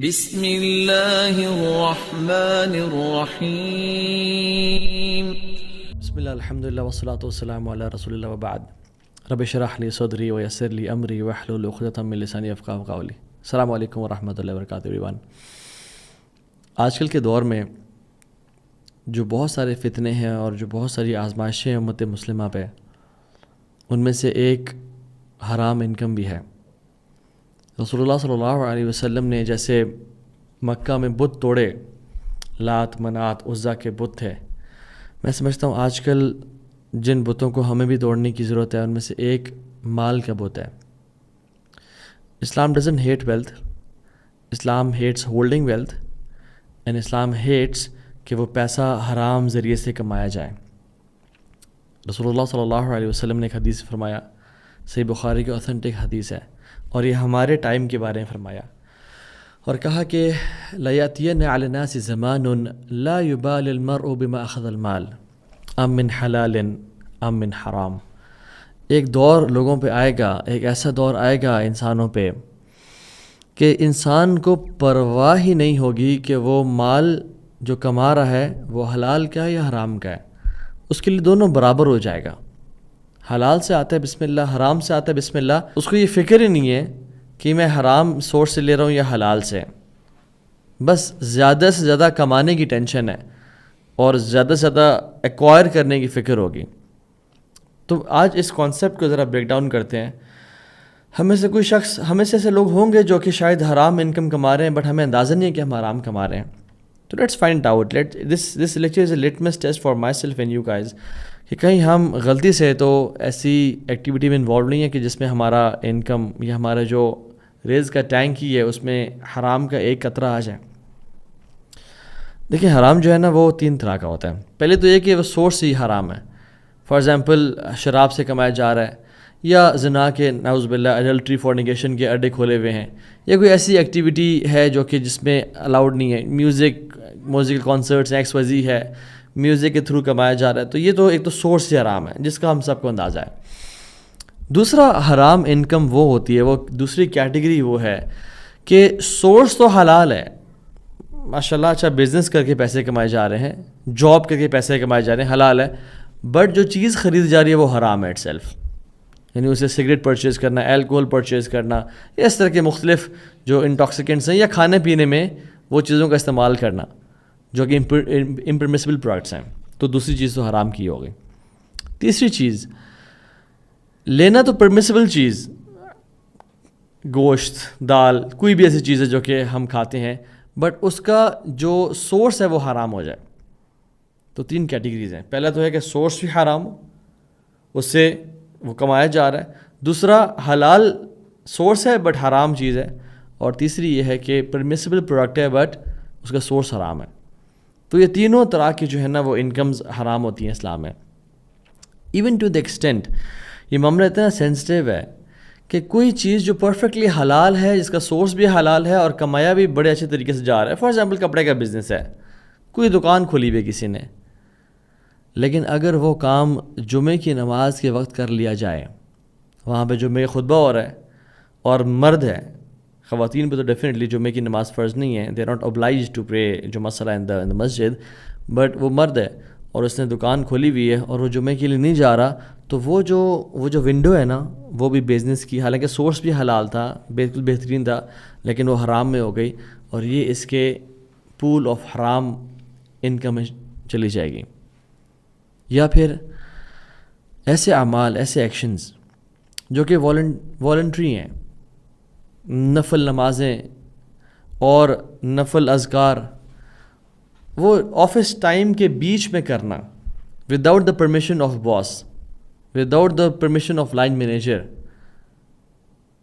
بسم اللہ الرحمن الرحیم بسم اللہ الحمدللہ والصلاة والسلام علی رسول اللہ وبعد رب اشرح لی صدری ویسر لی امری واحلل عقدۃ من لسانی یفقہوا قولی. السلام علیکم ورحمۃ اللہ وبرکاتہ ایوریون. آج کل کے دور میں جو بہت سارے فتنے ہیں اور جو بہت ساری آزمائشیں ہیں امت مسلمہ پہ، ان میں سے ایک حرام انکم بھی ہے. رسول اللہ صلی اللہ علیہ وسلم نے جیسے مکہ میں بت توڑے، لات منات عزا کے بت تھے، میں سمجھتا ہوں آج کل جن بتوں کو ہمیں بھی توڑنے کی ضرورت ہے ان میں سے ایک مال کا بت ہے. Islam doesn't hate wealth, Islam hates holding wealth, and Islam hates کہ وہ پیسہ حرام ذریعے سے کمایا جائے. رسول اللہ صلی اللہ علیہ وسلم نے ایک حدیث فرمایا، صحیح بخاری کی اوتھینٹک حدیث ہے، اور یہ ہمارے ٹائم کے بارے میں فرمایا اور کہا کہ لَيَأْتِيَنَّ عَلَى النَّاسِ زَمَانٌ لَا يُبَالِ الْمَرْءُ بِمَا أَخَذَ الْمَالِ أَم مِّن حَلَالٍ أَم مِّن حَرَام. ایک دور لوگوں پہ آئے گا، ایک ایسا دور آئے گا انسانوں پہ کہ انسان کو پرواہ ہی نہیں ہوگی کہ وہ مال جو کما رہا ہے وہ حلال کا ہے یا حرام کا ہے. اس کے لیے دونوں برابر ہو جائے گا. حلال سے آتا ہے بسم اللہ، حرام سے آتا ہے بسم اللہ، اس کو یہ فکر ہی نہیں ہے کہ میں حرام سورس سے لے رہا ہوں یا حلال سے. بس زیادہ سے زیادہ کمانے کی ٹینشن ہے اور زیادہ سے زیادہ ایکوائر کرنے کی فکر ہوگی. تو آج اس کانسیپٹ کو ذرا بریک ڈاؤن کرتے ہیں. ہمیں سے کوئی شخص، ہمیں سے ایسے لوگ ہوں گے جو کہ شاید حرام انکم کما رہے ہیں، بٹ ہمیں اندازہ نہیں ہے کہ ہم حرام کما رہے ہیں. تو let's find out, this lecture is a litmus test for my self and you guys, کہ کہیں ہم غلطی سے تو ایسی ایکٹیویٹی میں انوالو نہیں ہے کہ جس میں ہمارا انکم یا ہمارا جو ریز کا ٹینک ہی ہے اس میں حرام کا ایک قطرہ آ جائے. دیکھیں حرام جو ہے نا وہ تین طرح کا ہوتا ہے. پہلے تو یہ کہ وہ سورس ہی حرام ہے. فار ایگزامپل شراب سے کمایا جا رہا ہے، یا زنا کے نعوذ باللہ ایڈلٹری فورنیکیشن کے اڈے کھولے ہوئے ہیں، یا کوئی ایسی ایکٹیویٹی ہے جو کہ جس میں الاؤڈ نہیں ہے، musical concerts X Y Z ہے، میوزک کے تھرو کمایا جا رہا ہے. تو یہ تو ایک تو سورس ہی حرام ہے جس کا ہم سب کو اندازہ ہے. دوسرا حرام انکم وہ ہوتی ہے، وہ دوسری کیٹیگری وہ ہے کہ سورس تو حلال ہے، ماشاء اللہ اچھا بزنس کر کے پیسے کمائے جا رہے ہیں، جاب کر کے پیسے کمائے جا رہے ہیں، حلال ہے، بٹ جو چیز خرید جا رہی ہے وہ حرام ہے اٹ سیلف. یعنی اسے سگریٹ پرچیز کرنا، الکوہل پرچیز کرنا، یا اس طرح کے مختلف جو انٹاکسیکینٹس ہیں، یا کھانے پینے میں وہ چیزوں کا استعمال کرنا جو کہ امپرمیسبل پروڈکٹس ہیں. تو دوسری چیز تو حرام کی ہو گئی. تیسری چیز لینا تو پرمیسبل چیز، گوشت، دال، کوئی بھی ایسی چیز ہے جو کہ ہم کھاتے ہیں، بٹ اس کا جو سورس ہے وہ حرام ہو جائے. تو تین کیٹیگریز ہیں. پہلا تو ہے کہ سورس بھی حرام ہو، اس سے وہ کمایا جا رہا ہے. دوسرا حلال سورس ہے بٹ حرام چیز ہے. اور تیسری یہ ہے کہ پرمیسبل پروڈکٹ ہے بٹ اس کا سورس حرام ہے. تو یہ تینوں طرح کی جو ہے نا وہ انکمز حرام ہوتی ہیں اسلام میں. ایون ٹو دا ایکسٹینٹ یہ معاملہ اتنا سینسٹیو ہے کہ کوئی چیز جو پرفیکٹلی حلال ہے، جس کا سورس بھی حلال ہے اور کمایا بھی بڑے اچھے طریقے سے جا رہا ہے. فار ایگزامپل کپڑے کا بزنس ہے، کوئی دکان کھولی ہوئی کسی نے، لیکن اگر وہ کام جمعے کی نماز کے وقت کر لیا جائے، وہاں پہ جمعے کا خطبہ ہو رہا ہے اور مرد ہے، خواتین پہ تو ڈیفینیٹلی جمعے کی نماز فرض نہیں ہے، they are not obliged to pray جمعہ صلاح ان دا مسجد، بٹ وہ مرد ہے اور اس نے دکان کھولی ہوئی ہے اور وہ جمعے کے لیے نہیں جا رہا، تو وہ جو ونڈو ہے نا وہ بھی بزنس کی، حالانکہ سورس بھی حلال تھا، بالکل بہترین تھا، لیکن وہ حرام میں ہو گئی اور یہ اس کے پول آف حرام انکم میں چلی جائے گی. یا پھر ایسے اعمال، ایسے ایکشنز جو کہ والنٹری ہیں، نفل نمازیں اور نفل اذکار، وہ آفس ٹائم کے بیچ میں کرنا without the permission of boss, without the permission of line manager.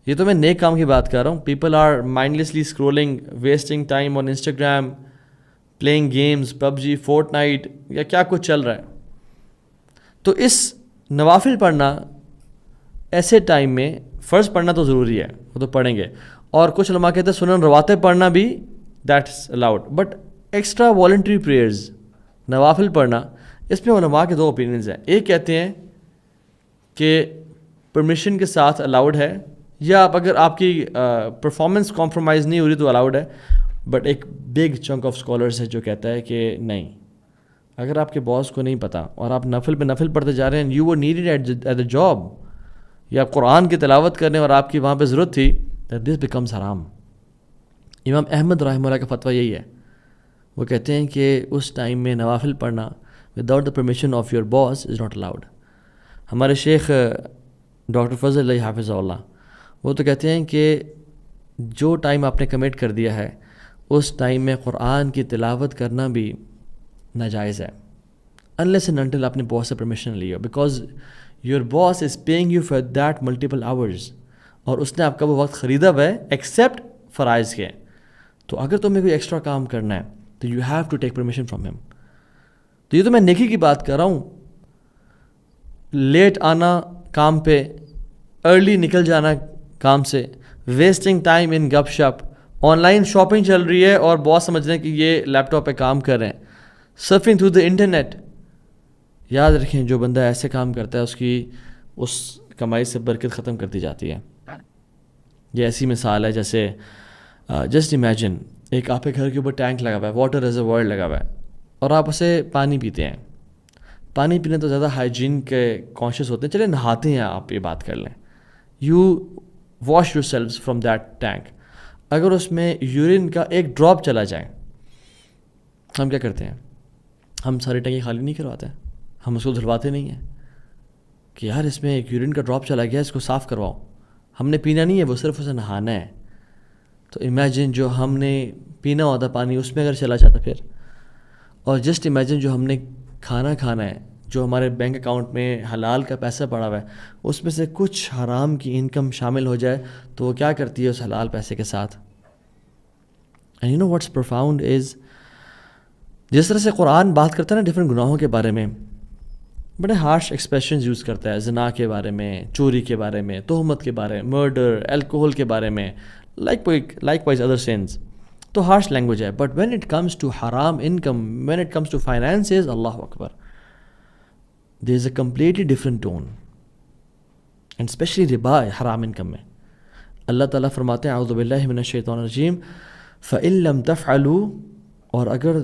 یہ تو میں نیک کام کی بات کر رہا ہوں. People are mindlessly scrolling, wasting time on Instagram, playing games, PUBG، Fortnite, یا کیا کچھ چل رہا ہے. تو اس نوافل پڑھنا ایسے ٹائم میں، فرض پڑھنا تو ضروری ہے، وہ تو پڑھیں گے، اور کچھ علماء کہتے ہیں سنن رواتب پڑھنا بھی that's allowed, but extra voluntary prayers, نوافل پڑھنا، اس میں علماء کے دو اوپینینز ہیں. ایک کہتے ہیں کہ پرمیشن کے ساتھ الاؤڈ ہے، یا اگر آپ کی پرفارمنس کمپرومائز نہیں ہو رہی تو الاؤڈ ہے. بٹ ایک بگ چنک آف اسکالرس ہے جو کہتا ہے کہ نہیں، اگر آپ کے باس کو نہیں پتہ اور آپ نفل پہ نفل پڑھتے جا رہے ہیں، you were needed at the job, یا آپ قرآن کی تلاوت کرنے اور آپ کی وہاں پہ ضرورت تھی، دس بیکمز حرام. امام احمد رحمہ اللہ کا فتویٰ یہی ہے. وہ کہتے ہیں کہ اس ٹائم میں نوافل پڑھنا without the permission of your boss is not allowed. ہمارے شیخ ڈاکٹر فضل علیہ حافظ اللہ وہ تو کہتے ہیں کہ جو ٹائم آپ نے کمٹ کر دیا ہے اس ٹائم میں قرآن کی تلاوت کرنا بھی ناجائز ہے unless and until آپ نے باس سے پرمیشن لی ہو, because your boss is paying you for that multiple hours, اور اس نے آپ کا وہ وقت خریدا ہوا ہے ایکسیپٹ فرائض کے. تو اگر تمہیں کوئی ایکسٹرا کام کرنا ہے تو you have to take permission from ہم. تو یہ تو میں نیکی کی بات کر رہا ہوں. لیٹ آنا کام پہ, ارلی نکل جانا کام سے, ویسٹنگ ٹائم ان گپ شپ, آن لائن شاپنگ چل رہی ہے اور باس سمجھ رہے ہیں کہ یہ لیپ ٹاپ پہ کام کر رہے ہیں, سرفنگ تھرو دا انٹرنیٹ. یاد رکھیں جو بندہ ایسے کام کرتا ہے اس کی اس کمائی سے برکت ختم کر دی جاتی ہے. یہ ایسی مثال ہے جیسے جسٹ امیجن ایک آپ کے گھر کے اوپر ٹینک لگا ہوا ہے, واٹر ریزروائر لگا ہوا ہے, اور آپ اسے پانی پیتے ہیں. پانی پینے تو زیادہ ہائیجین کے کانشیس ہوتے ہیں, چلے نہاتے ہیں آپ, یہ بات کر لیں, you wash your سیلفس from that tank. اگر اس میں یورین کا ایک ڈراپ چلا جائے, ہم کیا کرتے ہیں؟ ہم ساری ٹینکی خالی نہیں کرواتے, ہم اس کو دھلواتے نہیں ہیں کہ یار اس میں ایک یورین کا ڈراپ چلا گیا, اس کو صاف کرواؤ. ہم نے پینا نہیں ہے, وہ صرف اسے نہانا ہے. تو امیجن جو ہم نے پینا ہوتا پانی اس میں اگر چلا جاتا پھر, اور جسٹ امیجن جو ہم نے کھانا ہے, جو ہمارے بینک اکاؤنٹ میں حلال کا پیسہ پڑا ہوا ہے, اس میں سے کچھ حرام کی انکم شامل ہو جائے تو وہ کیا کرتی ہے اس حلال پیسے کے ساتھ؟ And you know what's profound is, جس طرح سے قرآن بات کرتا ہے نا ڈفرینٹ گناہوں کے بارے میں, بڑے ہارش ایکسپریشنز یوز کرتا ہے, زنا کے بارے میں, چوری کے بارے میں, تہمت کے بارے میں, مرڈر, الکوہل کے بارے میں, لائک وائز ادر سینس. تو ہارش لینگویج ہے. But when it comes to حرام income, when it comes to finances, اللہ اکبر, there is a completely different tone. And especially ربا حرام انکم میں. اللہ تعالیٰ فرماتے ہیں اعوذ باللہ من الشیطان الرجیم فَإِن لَمْ تَفْعَلُوا, اور اگر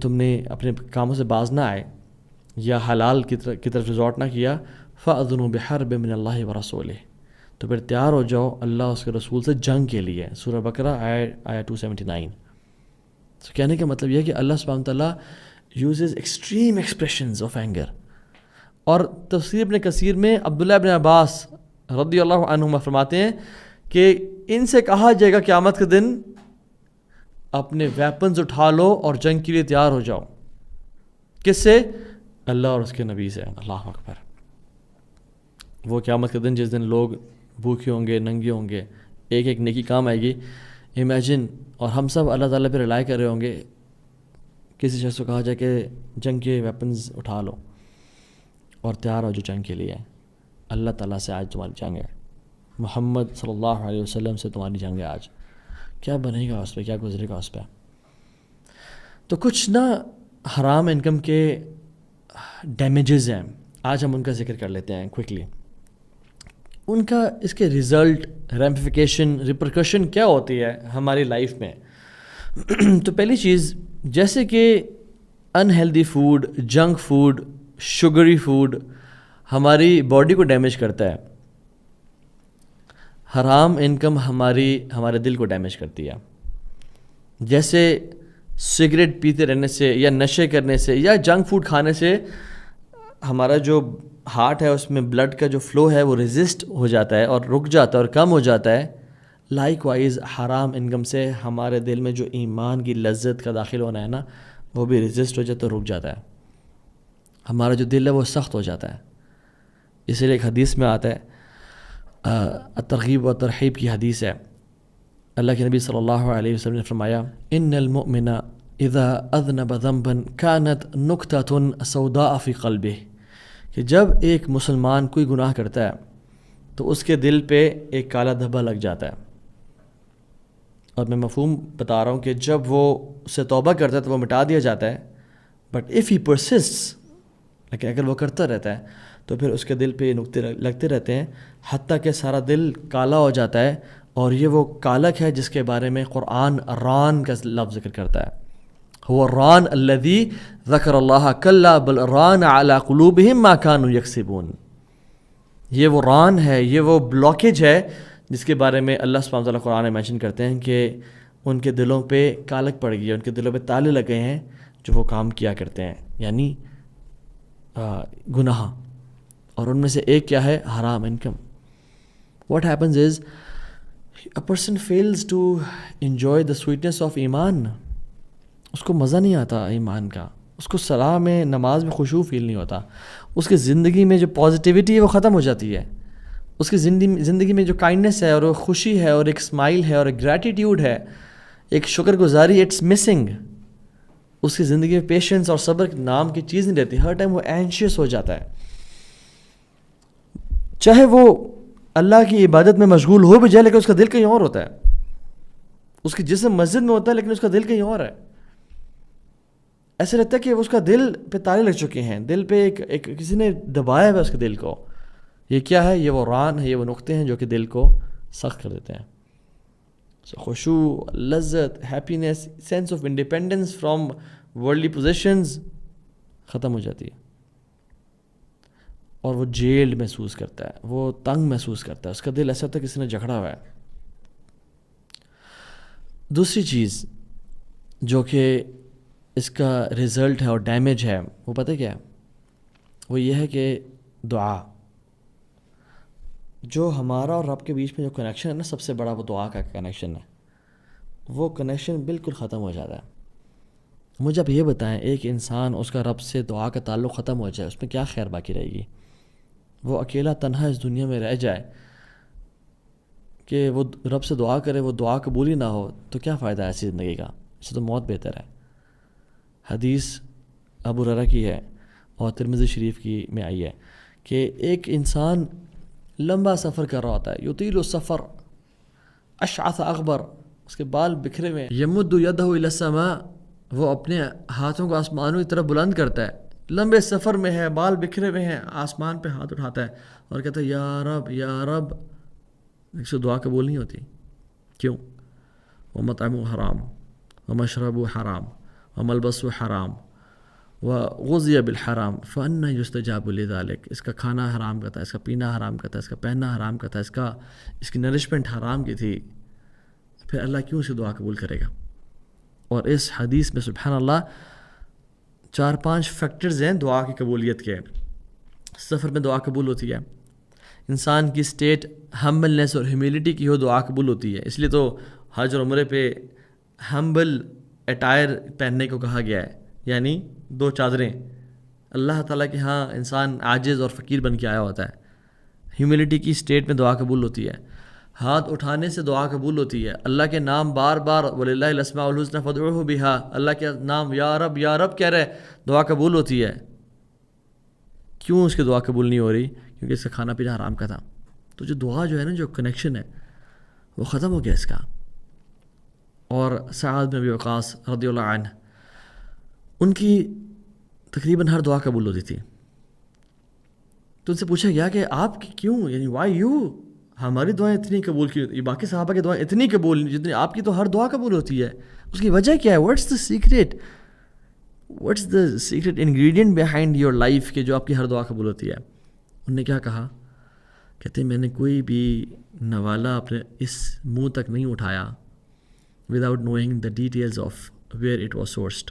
تم نے اپنے کاموں سے باز نہ آئے یا حلال کی طرف ریزورٹ نہ کیا, فَأَذُنُوا بِحَرْبٍ مِّنَ اللَّهِ وَرَسُولِهِ, تو پھر تیار ہو جاؤ اللہ اس کے رسول سے جنگ کے لیے. سورہ بقرہ آیا 279. تو کہنے کا مطلب یہ ہے کہ اللہ سبحانہ تعالیٰ uses extreme expressions of anger. اور تفسیر ابن کثیر میں عبداللہ ابن عباس رضی اللہ عنہما فرماتے ہیں کہ ان سے کہا جائے گا قیامت کے دن اپنے ویپنز اٹھا لو اور جنگ کے لیے تیار ہو جاؤ. کس سے؟ اللہ اور اس کے نبی سے. اللہ اکبر. وہ قیامت کے دن جس دن لوگ بھوکے ہوں گے, ننگے ہوں گے, ایک ایک نیکی کام آئے گی. امیجن, اور ہم سب اللہ تعالیٰ پہ ریلائی کر رہے ہوں گے. کسی شخص کو کہا جائے کہ جنگ کے ویپنز اٹھا لو اور تیار ہو جو جنگ کے لیے. اللہ تعالیٰ سے آج تمہاری جنگ ہے, محمد صلی اللہ علیہ وسلم سے تمہاری جنگ ہے آج. کیا بنے گا اس پہ, کیا گزرے گا اس پہ؟ تو کچھ نا حرام انکم کے ڈیمیجز ہیں, آج ہم ان کا ذکر کر لیتے ہیں کوئکلی. ان کا اس کے رزلٹ, ریمیفیکیشن, ریپرکشن کیا ہوتی ہے ہماری لائف میں. تو پہلی چیز, جیسے کہ unhealthy food, junk food, sugary food ہماری باڈی کو ڈیمیج کرتا ہے, حرام انکم ہمارے دل کو ڈیمیج کرتی ہے. جیسے سگریٹ پیتے رہنے سے یا نشے کرنے سے یا جنک فوڈ کھانے سے ہمارا جو ہارٹ ہے اس میں بلڈ کا جو فلو ہے وہ ریزسٹ ہو جاتا ہے اور رک جاتا ہے اور کم ہو جاتا ہے. لائک وائز حرام انکم سے ہمارے دل میں جو ایمان کی لذت کا داخل ہونا ہے نا, وہ بھی ریزسٹ ہو جاتا ہے, رک جاتا ہے. ہمارا جو دل ہے وہ سخت ہو جاتا ہے. اسی لیے ایک حدیث میں آتا ہے, ترغیب و ترحیب کی حدیث ہے, اللہ کے نبی صلی اللہ علیہ وسلم نے فرمایا ان المؤمن اذا اذنب ذنبا كانت نکتة سوداء فی قلبہ, کہ جب ایک مسلمان کوئی گناہ کرتا ہے تو اس کے دل پہ ایک کالا دھبا لگ جاتا ہے. اور میں مفہوم بتا رہا ہوں کہ جب وہ اسے توبہ کرتا ہے تو وہ مٹا دیا جاتا ہے, بٹ اف ہی پرسسٹس, لیکن اگر وہ کرتا رہتا ہے تو پھر اس کے دل پہ یہ نقطے لگتے رہتے ہیں حتیٰ کہ سارا دل کالا ہو جاتا ہے اور یہ وہ کالک ہے جس کے بارے میں قرآن ران کا لفظ ذکر کرتا ہے. هو الران الذي ذکر اللہ کلا بل ران علی قلوبہم ما كانوا یکسبون. یہ وہ ران ہے, یہ وہ بلاکیج ہے جس کے بارے میں اللہ سبحانہ وتعالیٰ قرآن میں مینشن کرتے ہیں کہ ان کے دلوں پہ کالک پڑ گئی ہے, ان کے دلوں پہ تالے لگے ہیں جو وہ کام کیا کرتے ہیں, یعنی گناہ. اور ان میں سے ایک کیا ہے؟ حرام income. What happens is a person fails to enjoy the sweetness of ایمان. اس کو مزہ نہیں آتا ایمان کا, اس کو صلاح میں نماز میں خشوع فیل نہیں ہوتا, اس کی زندگی میں جو پازیٹیوٹی ہے وہ ختم ہو جاتی ہے, اس کی زندگی میں جو کائنڈنس ہے اور وہ خوشی ہے اور ایک اسمائل ہے اور ایک گریٹیٹیوڈ ہے, ایک شکر گزاری, اٹس مسنگ. اس کی زندگی میں پیشنس اور صبر نام کی چیز نہیں رہتی, ہر ٹائم وہ اینشیس ہو جاتا ہے. چاہے وہ اللہ کی عبادت میں مشغول ہو بھی جائے لیکن اس کا دل کہیں اور ہوتا ہے. اس کی جسم مسجد میں ہوتا ہے لیکن اس کا دل کہیں اور ہے. ایسا لگتا ہے کہ اس کا دل پہ تالے لگ چکے ہیں, دل پہ ایک کسی نے دبایا ہوا اس کے دل کو. یہ کیا ہے؟ یہ وہ ران ہے, یہ وہ نقطے ہیں جو کہ دل کو سخت کر دیتے ہیں. خشوع, لذت, happiness, sense of independence from worldly positions ختم ہو جاتی ہے, اور وہ جیلڈ محسوس کرتا ہے, وہ تنگ محسوس کرتا ہے, اس کا دل ایسا ہوتا ہے کسی نے جکڑا ہوا ہے. دوسری چیز جو کہ اس کا رزلٹ ہے اور ڈیمیج ہے وہ پتہ کیا ہے؟ وہ یہ ہے کہ دعا. جو ہمارا اور رب کے بیچ میں جو کنیکشن ہے نا, سب سے بڑا وہ دعا کا کنیکشن ہے. وہ کنیکشن بالکل ختم ہو جاتا ہے. مجھے اب یہ بتائیں, ایک انسان اس کا رب سے دعا کا تعلق ختم ہو جائے, اس میں کیا خیر باقی رہے گی؟ وہ اکیلا تنہا اس دنیا میں رہ جائے کہ وہ رب سے دعا کرے, وہ دعا قبول ہی نہ ہو, تو کیا فائدہ ہے ایسی زندگی کا؟ اس سے تو موت بہتر ہے. حدیث ابو ہریرہ کی ہے اور ترمذی شریف کی میں آئی ہے کہ ایک انسان لمبا سفر کر رہا ہوتا ہے, یطیل السفر اشعث اغبر, اس کے بال بکھرے ہوئے, یمد یدہ الی السماء, وہ اپنے ہاتھوں کو آسمانوں کی طرف بلند کرتا ہے, لمبے سفر میں ہے, بال بکھرے ہوئے ہیں, آسمان پہ ہاتھ اٹھاتا ہے اور کہتا ہے یا رب یا رب. اس سے دعا قبول نہیں ہوتی. کیوں؟ ومطعمہ حرام ومشربہ حرام وملبسہ حرام وغذی بالحرام فأنی یستجاب لذلک. اس کا کھانا حرام کا تھا, اس کا پینا حرام کا تھا, اس کا پہننا حرام کا تھا, اس کی نرشمنٹ حرام کی تھی, پھر اللہ کیوں اسے دعا قبول کرے گا؟ اور اس حدیث میں سبحان اللہ 4-5 فیکٹرز ہیں دعا کی قبولیت کے. سفر میں دعا قبول ہوتی ہے, انسان کی سٹیٹ ہمبلنس اور ہیوملٹی کی ہو دعا قبول ہوتی ہے. اس لیے تو حج اور عمرے پہ ہمبل اٹائر پہننے کو کہا گیا ہے, یعنی 2 چادریں. اللہ تعالیٰ کے ہاں انسان عاجز اور فقیر بن کے آیا ہوتا ہے. ہیوملٹی کی سٹیٹ میں دعا قبول ہوتی ہے. ہاتھ اٹھانے سے دعا قبول ہوتی ہے. اللہ کے نام بار بار وَلِلَّهِ الْأَسْمَاءُ الْحُسْنَىٰ فَادْعُوهُ بِهَا, اللہ کے نام یا رب کہہ رہے, دعا قبول ہوتی ہے. کیوں اس کی دعا قبول نہیں ہو رہی؟ کیونکہ اس کا کھانا پینا حرام کا تھا. تو جو دعا جو ہے نا, جو کنیکشن ہے وہ ختم ہو گیا اس کا. اور سعد بن ابی وقاص رضی اللہ عنہ, ان کی تقریباً ہر دعا قبول ہوتی تھی. تو ان سے پوچھا گیا کہ آپ کیوں, یعنی وائی یو, ہماری دعائیں اتنی قبول کی, باقی صحابہ کی دعائیں اتنی قبول جتنی آپ کی تو ہر دعا قبول ہوتی ہے. اس کی وجہ کیا ہے؟ What's the secret, what's the secret ingredient behind your life کہ جو آپ کی ہر دعا قبول ہوتی ہے؟ انہوں نے کیا کہا؟ کہتے ہیں میں نے کوئی بھی نوالا اپنے اس منہ تک نہیں اٹھایا without knowing the details of where it was sourced.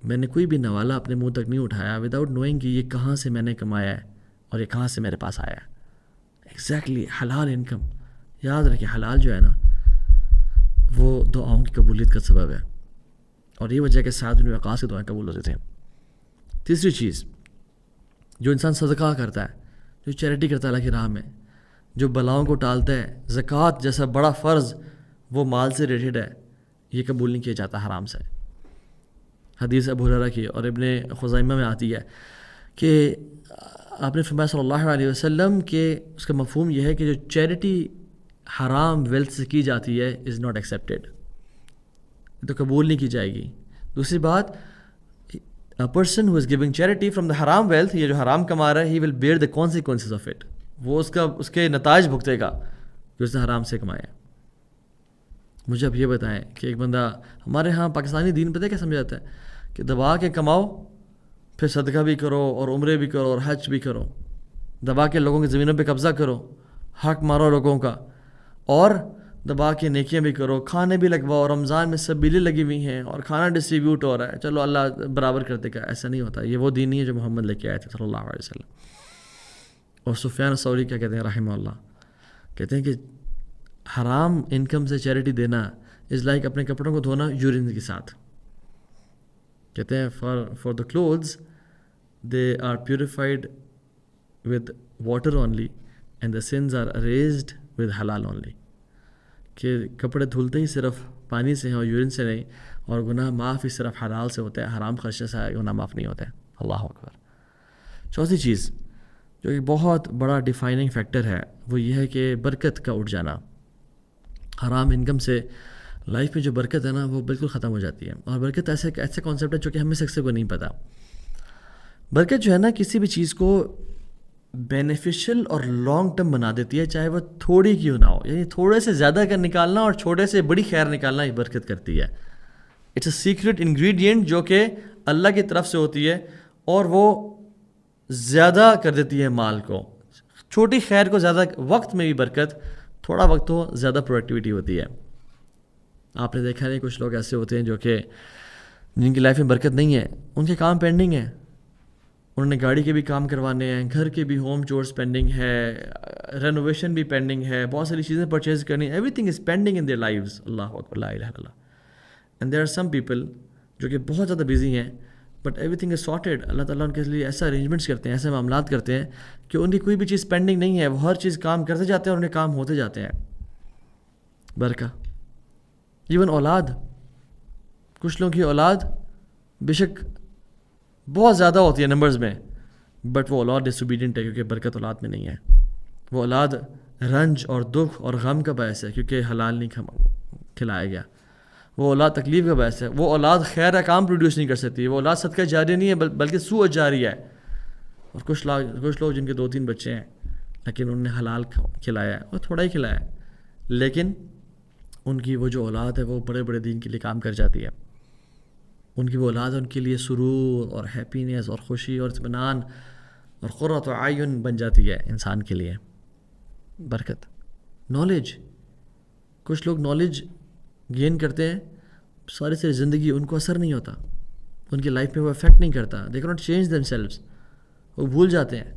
میں نے کوئی بھی نوالا اپنے منہ تک نہیں اٹھایا وداؤٹ نوئنگ کہ یہ کہاں سے میں نے کمایا ہے اور یہ کہاں سے میرے پاس آیا ہے. ایگزیکٹلی حلال انکم. یاد رکھیں حلال جو ہے نا وہ دعاؤں کی قبولیت کا سبب ہے, اور یہ وجہ ہے کہ سعد بن وقاص کی دعائیں قبول ہوتے تھے. تیسری چیز, جو انسان صدقہ کرتا ہے, جو چیریٹی کرتا ہے اللہ کی راہ میں, جو بلاؤں کو ٹالتا ہے, زکوٰۃ جیسا بڑا فرض وہ مال سے ریلیٹڈ ہے, یہ قبول نہیں کیا جاتا حرام سے. حدیث ابو ہریرہ کی اور ابن خزیمہ میں آتی ہے کہ آپ نے فرمایا صلی اللہ علیہ وسلم کہ اس کا مفہوم یہ ہے کہ جو چیریٹی حرام ویلتھ سے کی جاتی ہے از ناٹ ایکسیپٹیڈ, تو قبول نہیں کی جائے گی. دوسری بات, a person who is giving charity from the haram wealth, یہ جو حرام کما رہا ہے, he will bear the consequences of it, وہ اس کے نتائج بھگتے گا. جو اس نے حرام سے کمایا. مجھے اب یہ بتائیں کہ ایک بندہ, ہمارے ہاں پاکستانی دین پتہ کیا سمجھاتا ہے کہ دبا کے کماؤ, پھر صدقہ بھی کرو اور عمرے بھی کرو اور حج بھی کرو, دبا کے لوگوں کی زمینوں پہ قبضہ کرو, حق مارو لوگوں کا, اور دبا کے نیکیاں بھی کرو, کھانے بھی لگواؤ, رمضان میں سب بیلیں لگی ہوئی ہیں اور کھانا ڈسٹریبیوٹ ہو رہا ہے, چلو اللہ برابر کرتے کا. ایسا نہیں ہوتا, یہ وہ دین نہیں ہے جو محمد لے کے آئے تھے صلی اللہ علیہ وسلم. اور سفیان ثوری کیا کہتے ہیں رحمہ اللہ, کہتے ہیں کہ حرام انکم سے چیریٹی دینا از لائک اپنے کپڑوں کو دھونا یورین کے ساتھ. کہتے ہیں for the clothes they are purified with water only and the sins are erased with حلال اونلی. کہ کپڑے دھلتے ہی صرف پانی سے ہیں اور یورین سے نہیں, اور گناہ معاف ہی صرف حلال سے ہوتا ہے, حرام خرچے سے گناہ معاف نہیں ہوتا ہے. اللہ اکبر. چوتھی چیز جو ایک بہت بڑا ڈیفائننگ فیکٹر ہے وہ یہ ہے کہ برکت کا اٹھ جانا. حرام انکم سے لائف میں جو برکت ہے نا وہ بالکل ختم ہو جاتی ہے. اور برکت ایسے کانسیپٹ ہے جو کہ ہمیں سے کو نہیں پتہ. برکت جو ہے نا کسی بھی چیز کو بینیفیشل اور لانگ ٹرم بنا دیتی ہے, چاہے وہ تھوڑی کیوں نہ ہو. یعنی تھوڑے سے زیادہ کا نکالنا اور چھوٹے سے بڑی خیر نکالنا یہ برکت کرتی ہے. اٹس اے سیکرٹ انگریڈینٹ جو کہ اللہ کی طرف سے ہوتی ہے, اور وہ زیادہ کر دیتی ہے مال کو. چھوٹی خیر کو زیادہ وقت میں بھی برکت, تھوڑا وقت ہو زیادہ پروڈکٹیوٹی ہوتی ہے. آپ نے دیکھا نہیں, کچھ لوگ ایسے ہوتے ہیں جو کہ جن کی لائف میں برکت نہیں ہے, ان کے کام پینڈنگ ہیں, انہوں نے گاڑی کے بھی کام کروانے ہیں, گھر کے بھی ہوم چورس پینڈنگ ہے, رینوویشن بھی پینڈنگ ہے, بہت ساری چیزیں پرچیز کرنی, everything is pending in their lives. اللہ اکبر, لا الہ الا اللہ. And there are some people جو کہ بہت زیادہ بزی ہیں, but everything is sorted. اللہ تعالیٰ ان کے لیے ایسا ارینجمنٹس کرتے ہیں, ایسے معاملات کرتے ہیں کہ ان کی کوئی بھی چیز پینڈنگ نہیں ہے, وہ ہر چیز کام کرتے جاتے ہیں اور انہیں کام ہوتے جاتے ہیں. برکہ. ایون اولاد, کچھ لوگوں کی اولاد بے شک بہت زیادہ ہوتی ہے نمبرز میں, بٹ وہ اولاد ڈس اوبیڈینٹ ہے کیونکہ برکت اولاد میں نہیں ہے. وہ اولاد رنج اور دکھ اور غم کا باعث ہے کیونکہ حلال نہیں کھلایا گیا. وہ اولاد تکلیف کا باعث ہے. وہ اولاد خیر کام پروڈیوس نہیں کر سکتی. وہ اولاد صدقہ جاری نہیں ہے بلکہ سوء جاری ہے. اور کچھ لوگ جن کے 2-3 بچے ہیں لیکن انہوں نے حلال کھلایا ہے, اور تھوڑا ہی کھلایا ہے, لیکن ان کی وہ جو اولاد ہے وہ بڑے بڑے دین کے لیے کام کر جاتی ہے. ان کی وہ اولاد ان کے لیے سرور اور ہیپینس اور خوشی اور اطمینان اور قرۃ اعین بن جاتی ہے انسان کے لیے. برکت. نالج. کچھ لوگ نالج گین کرتے ہیں, ساری زندگی ان کو اثر نہیں ہوتا, ان کی لائف میں وہ افیکٹ نہیں کرتا. They can't change them selves, وہ بھول جاتے ہیں,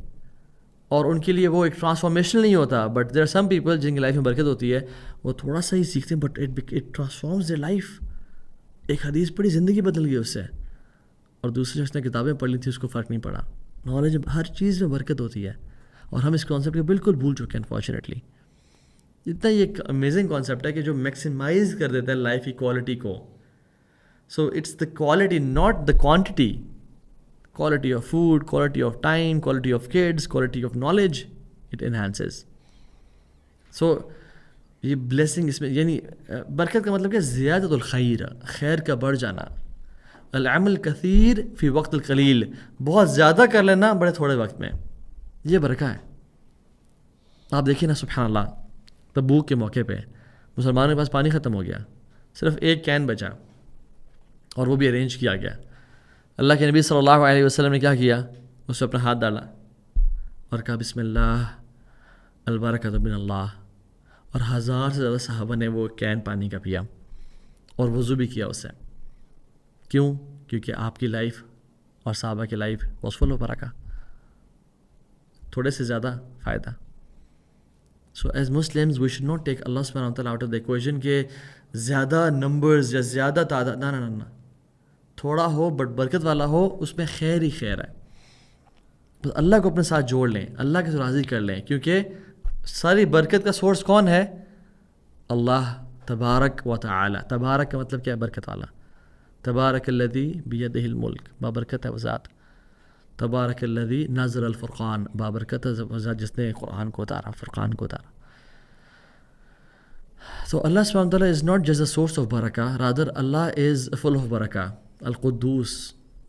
اور ان کے لیے وہ ایک ٹرانسفارمیشن نہیں ہوتا. But there are some people جن کی لائف میں برکت ہوتی ہے, وہ تھوڑا سا ہی سیکھتے ہیں but it transforms their life. ایک حدیث پڑھی, زندگی بدل گئی اس سے, اور دوسری شخص نے کتابیں پڑھ لی تھی, اس کو فرق نہیں پڑا. نالج, ہر چیز میں برکت ہوتی ہے, اور ہم اس کانسیپٹ کو بالکل بھول چکے ہیں انفارچونیٹلی. اتنا یہ ایک امیزنگ کانسیپٹ ہے کہ جو میکسیمائز کر دیتا ہے لائف کی کوالٹی کو. So it's the quality not the quantity. Quality of food, quality of time, quality of kids, quality of knowledge, it enhances. So یہ بلیسنگ اس میں, یعنی برکت کا مطلب کہ زیادت الخیر, خیر کا بڑھ جانا. العمل کثیر فی وقت القلیل, بہت زیادہ کر لینا بڑے تھوڑے وقت میں, یہ برکہ ہے. آپ دیکھیے نا, سبحان اللہ, تبوک کے موقع پہ مسلمانوں کے پاس پانی ختم ہو گیا, صرف ایک کین بچا, اور وہ بھی ارینج کیا گیا. اللہ کے نبی صلی اللہ علیہ وسلم نے کیا کیا, اس پہ اپنا ہاتھ ڈالا اور کہا بسم اللہ البرکۃ من اللہ, اور 1000 سے زیادہ صحابہ نے وہ کین پانی کا پیا اور وضو بھی کیا اس سے. کیوں؟ کیونکہ آپ کی لائف اور صحابہ کی لائف واز فل آف برکہ, تھوڑے سے زیادہ فائدہ. So as Muslims we should not take اللہ سبحانہ وتعالیٰ آؤٹ آف دا ایکویشن کہ زیادہ نمبرز یا زیادہ تعداد, نہ, تھوڑا ہو بٹ برکت والا ہو, اس میں خیر ہی خیر ہے. بس اللہ کو اپنے ساتھ جوڑ لیں, اللہ کے راضی کر لیں, کیونکہ ساری برکت کا سورس کون ہے؟ اللہ تبارک و تعالی. تبارک کا مطلب کیا ہے؟ برکت والا. تبارک الذی بیدہ الملک, بابرکت ہے وہ ذات. تبارک الذی نزل الفرقان, بابرکت ہے وہ ذات جس نے قرآن کو اتارا, فرقان کو اتارا. So Allah subhanahu wa ta'ala is not just a source of barakah, rather Allah is full of barakah. القدوس,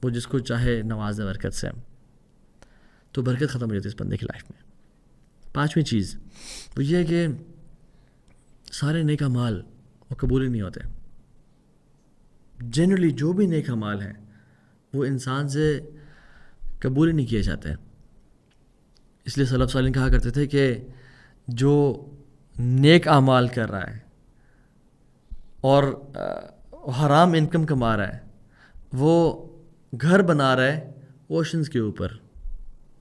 وہ جس کو چاہے نواز دے برکت سے. تو برکت ختم ہو جاتی ہے اس بندے کی لائف میں. 5ویں چیز وہ یہ ہے کہ سارے نیک اعمال وہ قبول ہی نہیں ہوتے. جنرلی جو بھی نیک اعمال ہیں وہ انسان سے قبول ہی نہیں کیے جاتے. اس لیے سلف صالحین کہا کرتے تھے کہ جو نیک اعمال کر رہا ہے اور حرام انکم کما رہا ہے وہ گھر بنا رہا ہے اوشنز کے اوپر,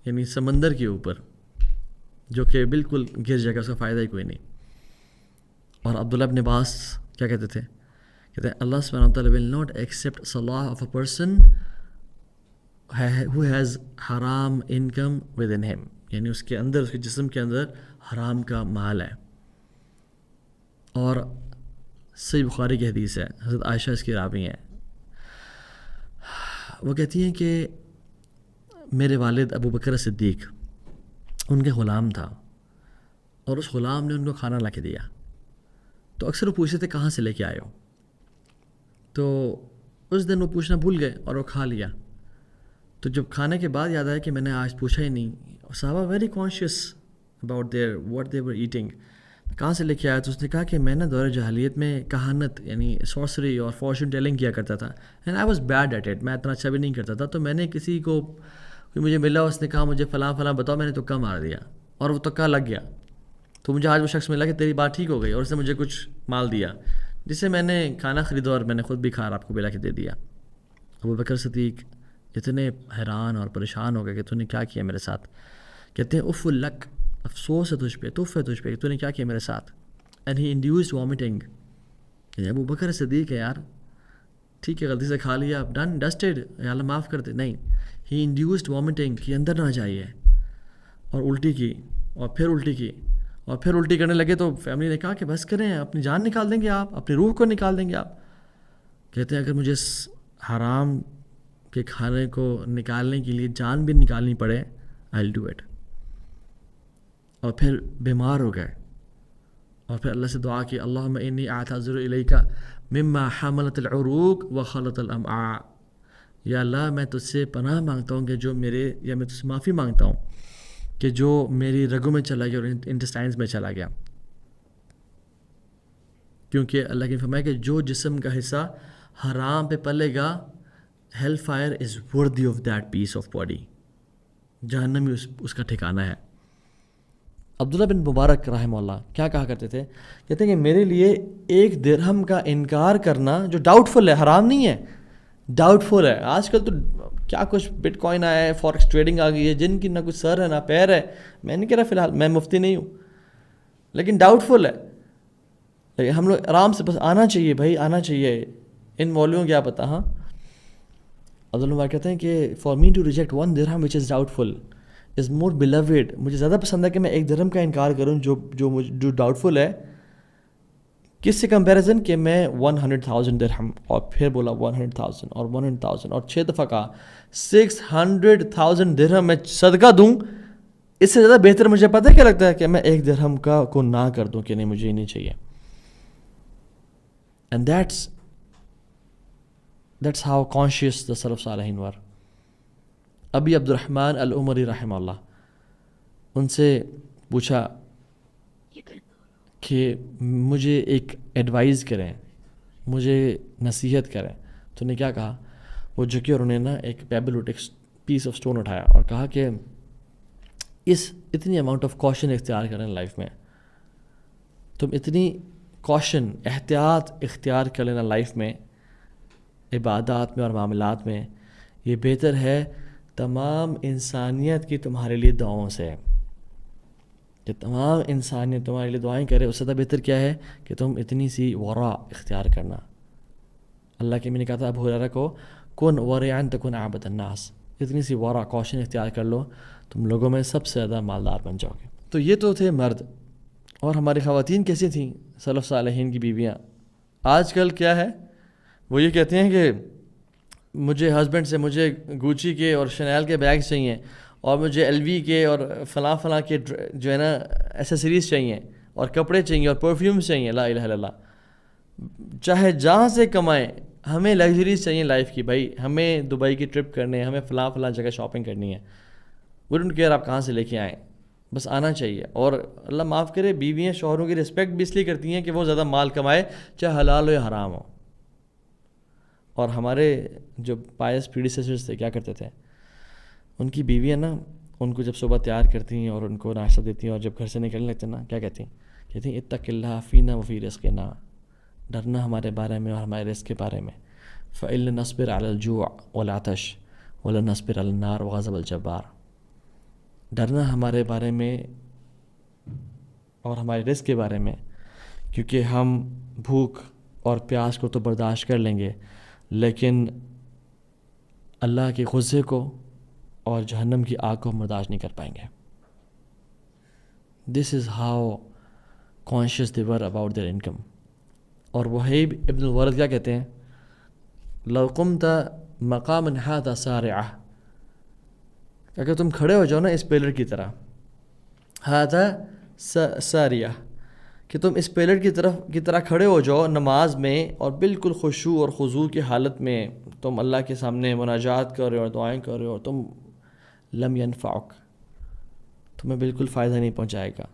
یعنی سمندر کے اوپر, جو کہ بالکل گر جائے گا, اس کا فائدہ ہی کوئی نہیں. اور عبداللہ ابن عباس کیا کہتے تھے؟ کہتے ہیں اللہ سبحانہ وتعالی will not accept salah of a person who has haram income within him, یعنی اس کے اندر, اس کے جسم کے اندر حرام کا مال ہے. اور صحیح بخاری کی حدیث ہے, حضرت عائشہ اس کی راوی ہیں. وہ کہتی ہیں کہ میرے والد ابو بکر صدیق, ان کے غلام تھا اور اس غلام نے ان کو کھانا لا کے دیا. تو اکثر وہ پوچھتے تھے کہاں سے لے کے آئے ہو, تو اس دن وہ پوچھنا بھول گئے اور وہ کھا لیا. تو جب کھانے کے بعد یاد آیا کہ میں نے آج پوچھا ہی نہیں, صحابہ very conscious about their what they were eating, کہاں سے لے کے آیا؟ تو اس نے کہا کہ میں نے دور جاہلیت میں کہانت یعنی سورسری اور فارچون ٹیلنگ کیا کرتا تھا, and I was bad at it, میں اتنا اچھا بھی نہیں کرتا تھا. تو میں نے کسی کو, کوئی مجھے ملا, اس نے کہا مجھے فلاں فلاں بتاؤ, میں نے تکا مار دیا اور وہ تکا لگ گیا. تو مجھے آج وہ شخص ملا کہ تیری بات ٹھیک ہو گئی, اور اس نے مجھے کچھ مال دیا جس سے میں نے کھانا خریدا اور میں نے خود بھی کھا آپ کو بھی لا کے دے دیا. ابو بکر صدیق اتنے حیران اور پریشان ہو گئے کہ تو نے کیا کیا میرے ساتھ. کہتے ہیں اف لک, افسوس ہے تجھ پہ, تف ہے تجھ پہ کہ تو نے کیا کیا میرے ساتھ. And he induced vomiting. Abu Bakr Siddique ہے یار, ٹھیک ہے غلطی سے کھا لیا, ڈن ڈسٹڈ, یا اللہ معاف کر دے. نہیں, ہی انڈیوسڈ وامٹنگ, کہ اندر نہ جائیے, اور الٹی کی, اور پھر الٹی کی, اور پھر الٹی کرنے لگے. تو فیملی نے کہا کہ بس کریں, اپنی جان نکال دیں گے آپ, اپنی روح کو نکال دیں گے آپ. کہتے ہیں اگر مجھے حرام کے کھانے کو نکالنے کے لیے جان بھی نکالنی پڑے, آئی ول ڈو اٹ. اور پھر بیمار ہو گئے, اور پھر اللہ سے دعا کی, اللہم انی اعتذر الیک مما حملت العروق وخلط الامعاء, یا اللہ میں تجھ سے پناہ مانگتا ہوں کہ جو میرے, یا میں تجھ سے معافی مانگتا ہوں کہ جو میری رگوں میں چلا گیا اور انٹسٹائنز میں چلا گیا. کیونکہ اللہ کی فرمایا کہ جو جسم کا حصہ حرام پہ پلے گا, hell fire is worthy of that piece of body, جہنم ہی اس کا ٹھکانہ ہے. عبداللہ بن مبارک رحمہ اللہ کیا کہا کرتے تھے؟ کہتے ہیں کہ میرے لیے 1 درہم کا انکار کرنا جو ڈاؤٹ فل ہے, حرام نہیں ہے, ڈاؤٹ فل ہے. آج کل تو کیا کچھ بٹ کوائن آیا ہے, فارکس ٹریڈنگ آ گئی ہے, جن کی نہ کچھ سر ہے نہ پیر ہے. میں نہیں کہہ رہا فی الحال, میں مفتی نہیں ہوں, لیکن ڈاؤٹ فل ہے. لیکن ہم لوگ آرام سے بس آنا چاہیے بھائی, آنا چاہیے. ان مولویوں کیا پتہ. ہاں, عبداللہ مبارک کہتے ہیں کہ فار می ٹو ریجیکٹ 1 درہم وچ از ڈاؤٹ فل از مور بلیوڈ, مجھے زیادہ پسند ہے کہ میں 1 درہم کا انکار کروں جو ڈاؤٹ فل ہے. کس سے کمپیریزن کہ میں 100,000 درہم, اور پھر بولا 100,000 اور 100,000 اور 6 دفعہ کہا 600,000 درہم میں صدقہ دوں. اس سے زیادہ بہتر مجھے پتہ کیا لگتا ہے کہ میں 1 درہم کا کو نہ کر دوں کہ نہیں مجھے ہی نہیں چاہیے. اینڈ دیٹس ہاؤ کانشیس دا سلف صالحین ور. ابی عبد الرحمن العمری رحمہ اللہ, ان سے پوچھا کہ مجھے ایک ایڈوائز کریں, مجھے نصیحت کریں. تو نے کیا کہا؟ وہ جھکے اور انہیں نا ایک پیبل ایک پیس آف اسٹون اٹھایا اور کہا کہ اتنی اماؤنٹ آف کوشن اختیار کریں لائف میں, تم اتنی کوشن, احتیاط اختیار کر لینا لائف میں, عبادات میں اور معاملات میں. یہ بہتر ہے تمام انسانیت کی تمہارے لیے دعاؤں سے, کہ تمام انسانیت تمہارے لیے دعائیں کرے. اس سے زیادہ بہتر کیا ہے کہ تم اتنی سی ورع اختیار کرنا. اللہ کے میں نے کہا تھا ابو ہریرہ کو, کن ورعا تکن اعبد الناس, اتنی سی ورع کوشن اختیار کر لو, تم لوگوں میں سب سے زیادہ مالدار بن جاؤ گے. تو یہ تو تھے مرد. اور ہماری خواتین کیسی تھیں سلف صالحین کی بیویاں؟ آج کل کیا ہے, وہ یہ کہتے ہیں کہ مجھے ہسبینڈ سے مجھے گوچی کے اور شنیل کے بیگ چاہیے, اور مجھے ایل وی کے اور فلاں فلاں کے جو ہے نا ایسیسریز چاہیے, اور کپڑے چاہیے, اور پرفیومز چاہیے. لا الہ الا اللہ. چاہے جہاں سے کمائیں, ہمیں لگژریز چاہیے لائف کی. بھائی ہمیں دبئی کی ٹرپ کرنی ہے, ہمیں فلاں فلاں جگہ شاپنگ کرنی ہے. وی ڈونٹ کیئر آپ کہاں سے لے کے آئیں. بس آنا چاہیے. اور اللہ معاف کرے بیویاں شوہروں کی رسپیکٹ بھی اس لیے کرتی ہیں کہ وہ زیادہ مال کمائے، چاہے حلال ہو یا حرام ہو. اور ہمارے جو پائس پریڈیسیسرز تھے کیا کرتے تھے، ان کی بیویاں نا ان کو جب صبح تیار کرتی ہیں اور ان کو ناشتہ دیتی ہیں اور جب گھر سے نکلنے لگتے ہیں نا کیا کہتی ہیں اتق اللہ فینا وفی رزقنا، ڈرنا ہمارے بارے میں اور ہمارے رزق کے بارے میں. فإن نصبر علی الجوع والعطش ولن نصبر علی النار وغضب الجبار. ڈرنا ہمارے بارے میں اور ہمارے رزق کے بارے میں، کیونکہ ہم بھوک اور پیاس کو تو برداشت کر لیں گے لیکن اللہ کے غصے کو اور جہنم کی آگ کو ہم برداشت نہیں کر پائیں گے. This is how conscious they were about their income. اور وہیب ابن الورد کیا کہتے ہیں، لو قمت مقاما هذا سارعہ، اگر تم کھڑے ہو جاؤ نا اس پیلر کی طرح، هذا ساریہ، کہ تم اس پیلر کی طرح کھڑے ہو جاؤ نماز میں اور بالکل خشوع اور خضوع کی حالت میں تم اللہ کے سامنے مناجات کر رہے ہو اور دعائیں کر رہے ہو، اور تم لم ينفعک، تمہیں بالکل فائدہ نہیں پہنچائے گا.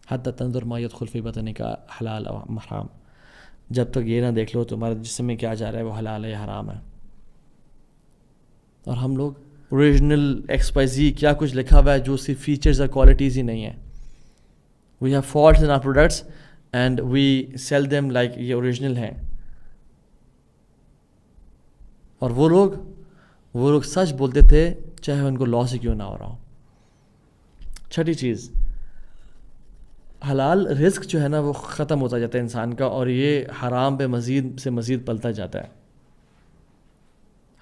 حتی تنظر ما يدخل فی بطنک حلال او حرام، جب تک یہ نہ دیکھ لو تمہارے جسم میں کیا جا رہا ہے وہ حلال ہے یا حرام ہے. اور ہم لوگ اوریجنل XYZ کیا کچھ لکھا ہوا ہے جو اس کی فیچرز اور کوالٹیز ہی نہیں ہیں. We have faults in our products and we sell them like یہ اوریجنل ہیں. اور وہ لوگ سچ بولتے تھے چاہے ان کو لاس ہی کیوں نہ ہو رہا ہو. چھٹی چیز، حلال رزق جو ہے نا وہ ختم ہوتا جاتا ہے انسان کا، اور یہ حرام پہ مزید سے مزید پلتا جاتا ہے.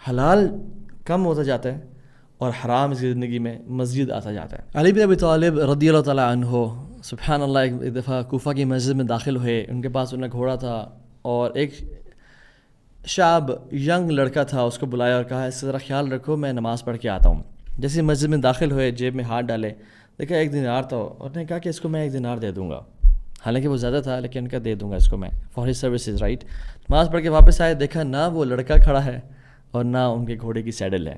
حلال کم ہوتا جاتا ہے اور حرام اس کی زندگی میں مزید آتا جاتا ہے. علی بن ابی طالب رضی اللہ تعالیٰ عنہ سبحان اللہ ایک دفعہ کوفہ کی مسجد میں داخل ہوئے. ان کے پاس انہیں گھوڑا تھا اور ایک شاب ینگ لڑکا تھا، اس کو بلایا اور کہا اس سے ذرا خیال رکھو میں نماز پڑھ کے آتا ہوں. جیسے مسجد میں داخل ہوئے جیب میں ہاتھ ڈالے، دیکھا 1 دینار تھا اور نے کہا کہ اس کو میں 1 دینار دے دوں گا. حالانکہ وہ زیادہ تھا لیکن ان کا دے دوں گا اس کو میں فار ہز سروسز رائٹ. نماز پڑھ کے واپس آئے، دیکھا نہ وہ لڑکا کھڑا ہے اور نہ ان کے گھوڑے کی سیڈل ہے.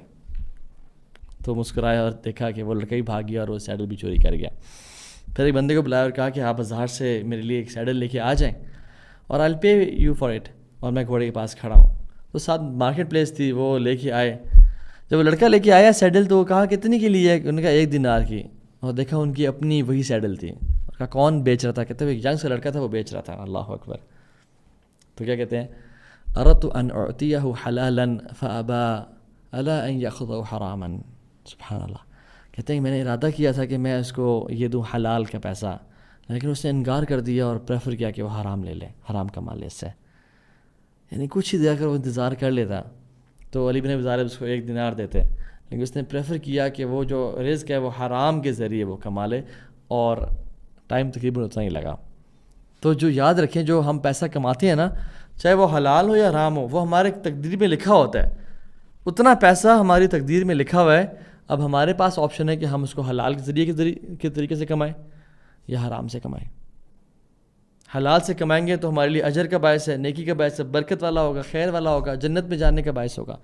تو مسکرایا اور دیکھا کہ وہ لڑکا ہی بھاگ گیا اور وہ سیڈل بھی چوری کر گیا. پھر ایک بندے کو بلایا اور کہا کہ آپ بازار سے میرے لیے ایک سیڈل لے کے آ جائیں اور I'll pay you for it، اور میں گھوڑے کے پاس کھڑا ہوں. تو ساتھ مارکیٹ پلیس تھی، وہ لے کے آئے. جب وہ لڑکا لے کے آیا سیڈل تو وہ کہا کتنی کے لیے ہے، ان کا 1 دینار کی. اور دیکھا ان کی اپنی وہی سیڈل تھی. کہا کون بیچ رہا تھا؟ کہتے ہیں ایک ینگ سا لڑکا تھا وہ بیچ رہا تھا. اللہ اکبر. تو کیا کہتے ہیں، اردت ان اعطیہ حلالا فابا الا ان یاخذہ حراما. سبحان اللہ. کہتے ہیں میں نے ارادہ کیا تھا کہ میں اس کو یہ دوں حلال کا پیسہ، لیکن اس نے انکار کر دیا اور پریفر کیا کہ وہ حرام لے لے، حرام کما لے اس سے. یعنی کچھ ہی دے کر وہ انتظار کر لیتا تو علی بن ابی طالب اس کو 1 دینار دیتے، لیکن اس نے پریفر کیا کہ وہ جو رزق ہے وہ حرام کے ذریعے وہ کما لے، اور ٹائم تقریباً اتنا ہی لگا. تو جو یاد رکھیں جو ہم پیسہ کماتے ہیں نا، چاہے وہ حلال ہو یا حرام ہو، وہ ہمارے تقدیر میں لکھا ہوتا ہے. اتنا پیسہ ہماری تقدیر میں لکھا ہوا ہے. اب ہمارے پاس آپشن ہے کہ ہم اس کو حلال کے ذریعے کے طریقے سے کمائیں یا حرام سے کمائیں. حلال سے کمائیں گے تو ہمارے لیے اجر کا باعث ہے، نیکی کا باعث ہے، برکت والا ہوگا، خیر والا ہوگا، جنت میں جانے کا باعث ہوگا.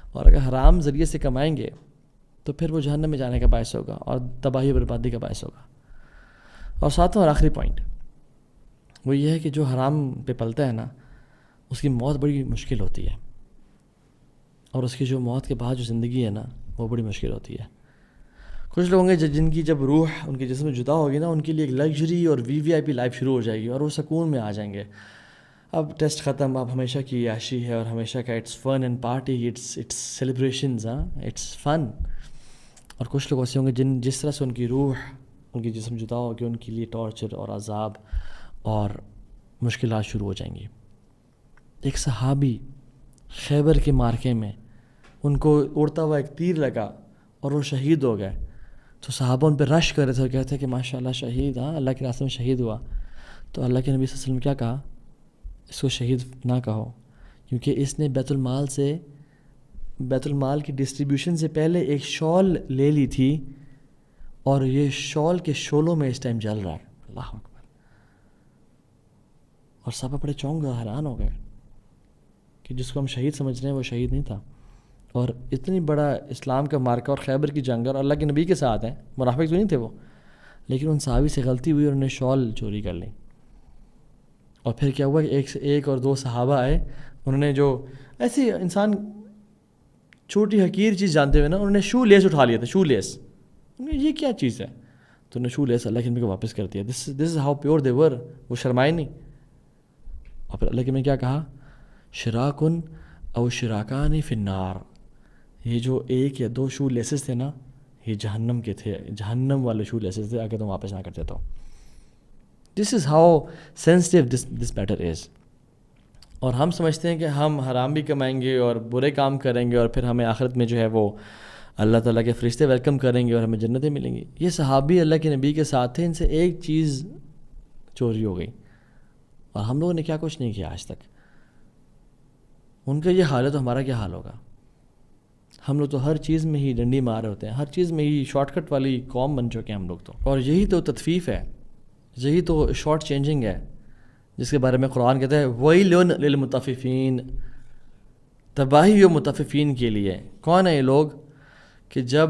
اور اگر حرام ذریعے سے کمائیں گے تو پھر وہ جہنم میں جانے کا باعث ہوگا اور تباہی و بربادی کا باعث ہوگا. اور ساتواں اور آخری پوائنٹ وہ یہ ہے کہ جو حرام پہ پلتا ہے نا اس کی موت بڑی مشکل ہوتی ہے، اور اس کی جو موت کے بعد جو زندگی ہے نا وہ بڑی مشکل ہوتی ہے. کچھ لوگ ہوں گے جن کی جب روح ان کے جسم میں جدا ہوگی نا، ان کے لیے ایک لگژری اور VIP لائف شروع ہو جائے گی اور وہ سکون میں آ جائیں گے. اب ٹیسٹ ختم، اب ہمیشہ کی عیاشی ہے اور ہمیشہ کا it's fun and party, it's celebrations, it's fun. اور کچھ لوگ ایسے ہوں گے جس طرح سے ان کی روح ان کی جسم جدا ہوگی ان کے لیے ٹارچر اور عذاب اور مشکلات شروع ہو جائیں گی. ایک صحابی خیبر کے مارکے میں ان کو اڑتا ہوا ایک تیر لگا اور وہ شہید ہو گئے. تو صحابہ ان پہ رش کر رہے تھے اور کہتے ہیں کہ ماشاءاللہ شہید، اللہ کے راستے میں شہید ہوا. تو اللہ کے نبی صلی اللہ علیہ وسلم کیا کہا، اس کو شہید نہ کہو، کیونکہ اس نے بیت المال کی ڈسٹریبیوشن سے پہلے ایک شال لے لی تھی اور یہ شال کے شولوں میں اس ٹائم جل رہا ہے. اللہ اکبر. اور صحابہ بڑے چونک گئے، حیران ہو گئے کہ جس کو ہم شہید سمجھ رہے ہیں وہ شہید نہیں تھا. اور اتنی بڑا اسلام کا مارکہ اور خیبر کی جنگ اور اللہ کے نبی کے ساتھ ہیں، منافق تو نہیں تھے وہ، لیکن ان صحابی سے غلطی ہوئی اور انہوں نے شال چوری کر لی. اور پھر کیا ہوا کہ ایک سے ایک اور دو صحابہ آئے, انہوں نے جو ایسی انسان چھوٹی حقیر چیز جانتے ہوئے نا, انہوں نے شو لیس اٹھا لیا تھا, شو لیس. یہ کیا چیز ہے؟ تو انہوں نے شو لیس اللہ کے نبی کو واپس کر دیا. دس از ہاؤ پیور دے ور. وہ شرمائے نہیں. اور پھر اللہ کے نبی نے کیا کہا؟ شراکن او شراکان فی النار. یہ جو ایک یا دو شو لیسز تھے نا, یہ جہنم کے تھے, جہنم والے شو لیسز تھے, اگر تم واپس نہ کرتے تو. This is how sensitive this matter is. اور ہم سمجھتے ہیں کہ ہم حرام بھی کمائیں گے اور برے کام کریں گے اور پھر ہمیں آخرت میں جو ہے وہ اللہ تعالیٰ کے فرشتے ویلکم کریں گے اور ہمیں جنتیں ملیں گی. یہ صحابی اللہ کے نبی کے ساتھ تھے, ان سے ایک چیز چوری ہو گئی اور ہم لوگوں نے کیا کچھ نہیں کیا آج تک. ان کا یہ حال ہے تو ہمارا کیا حال ہوگا؟ ہم لوگ تو ہر چیز میں ہی ڈنڈی مار رہے ہوتے ہیں, ہر چیز میں ہی شارٹ کٹ والی قوم بن چکے ہیں ہم لوگ تو. اور یہی تو تطفیف ہے, یہی تو شارٹ چینجنگ ہے جس کے بارے میں قرآن کہتا ہے ویل للمطففین, تباہی ہو مطففین کے لیے. کون ہے یہ لوگ کہ جب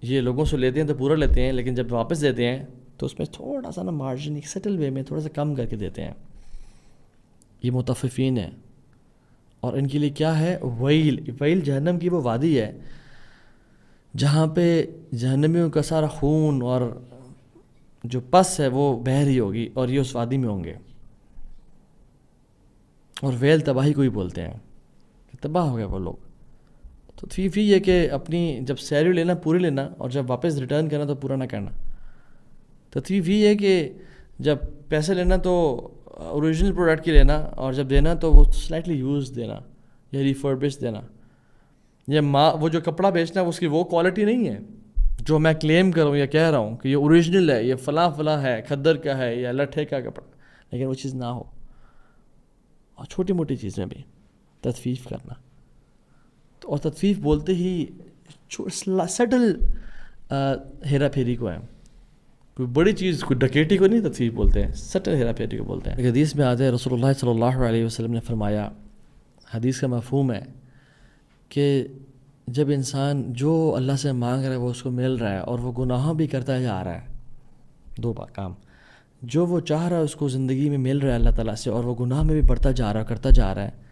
یہ لوگوں سے لیتے ہیں تو پورا لیتے ہیں, لیکن جب واپس دیتے ہیں تو اس میں تھوڑا سا نا مارجن ایک سیٹل وے میں تھوڑا سا کم کر کے دیتے ہیں. یہ مطففین ہیں. اور ان کے لیے کیا ہے؟ ویل جہنم کی وہ وادی ہے جہاں پہ جہنمیوں کا سارا خون اور جو پس ہے وہ بہہ رہی ہوگی اور یہ اس وادی میں ہوں گے. اور ویل تباہی کو ہی بولتے ہیں کہ تباہ ہو گئے وہ لوگ. تو تھیف ہی ہے کہ اپنی جب سیلری لینا پوری لینا اور جب واپس ریٹرن کرنا تو پورا نہ کرنا. تو تھیف ہی ہے کہ جب پیسے لینا تو اوریجنل پروڈکٹ کی لینا اور جب دینا تو وہ سلائٹلی یوز دینا یا ریفربش دینا. یا وہ جو کپڑا بیچنا اس کی وہ کوالٹی نہیں ہے جو میں کلیم کروں یا کہہ رہا ہوں کہ یہ اوریجنل ہے, یہ فلاں فلاں ہے, کھدر کا ہے یا لٹھے کا کپڑا, لیکن وہ چیز نہ ہو. اور چھوٹی موٹی چیزیں بھی تطفیف کرنا. اور تطفیف بولتے ہی سٹل ہیرا پھیری کو ہے, کوئی بڑی چیز کوئی ڈکیٹی کو نہیں تطفیف بولتے ہیں, سٹل ہیرا پھیری کو بولتے ہیں. حدیث میں آتے ہیں رسول اللہ صلی اللہ علیہ وسلم نے فرمایا, حدیث کا مفہوم ہے کہ جب انسان جو اللہ سے مانگ رہا ہے وہ اس کو مل رہا ہے اور وہ گناہوں بھی کرتا جا رہا ہے, دو کام, جو وہ چاہ رہا ہے اس کو زندگی میں مل رہا ہے اللہ تعالیٰ سے اور وہ گناہ میں بھی بڑھتا جا رہا ہے, کرتا جا رہا ہے,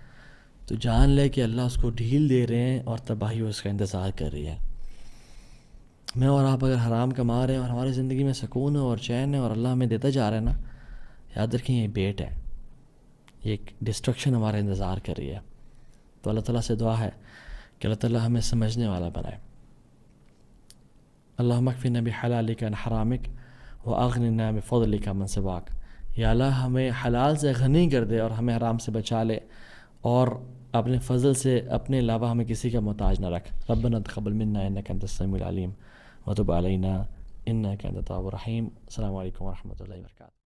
تو جان لے کہ اللہ اس کو ڈھیل دے رہے ہیں اور تباہی اس کا انتظار کر رہی ہے. میں اور آپ اگر حرام کما رہے ہیں اور ہماری زندگی میں سکون ہے اور چین ہے اور اللہ ہمیں دیتا جا رہا ہے نا, یاد رکھیں یہ بیٹ ہے, یہ ایک ڈسٹرکشن ہمارا انتظار کر رہی ہے. تو اللہ تعالیٰ سے دعا ہے کہ اللہ تعالیٰ ہمیں سمجھنے والا بنائے. اللہم اکفنا بحلالک عن حرامک واغننا بفضلک من سواک. یا اللہ ہمیں حلال سے غنی کر دے اور ہمیں حرام سے بچا لے اور اپنے فضل سے اپنے علاوہ ہمیں کسی کا محتاج نہ رکھ. ربنا تقبل منا انک انت السمیع العلیم وتب علینا انک انت التواب الرحیم. السلام علیکم ورحمۃ اللہ وبرکاتہ.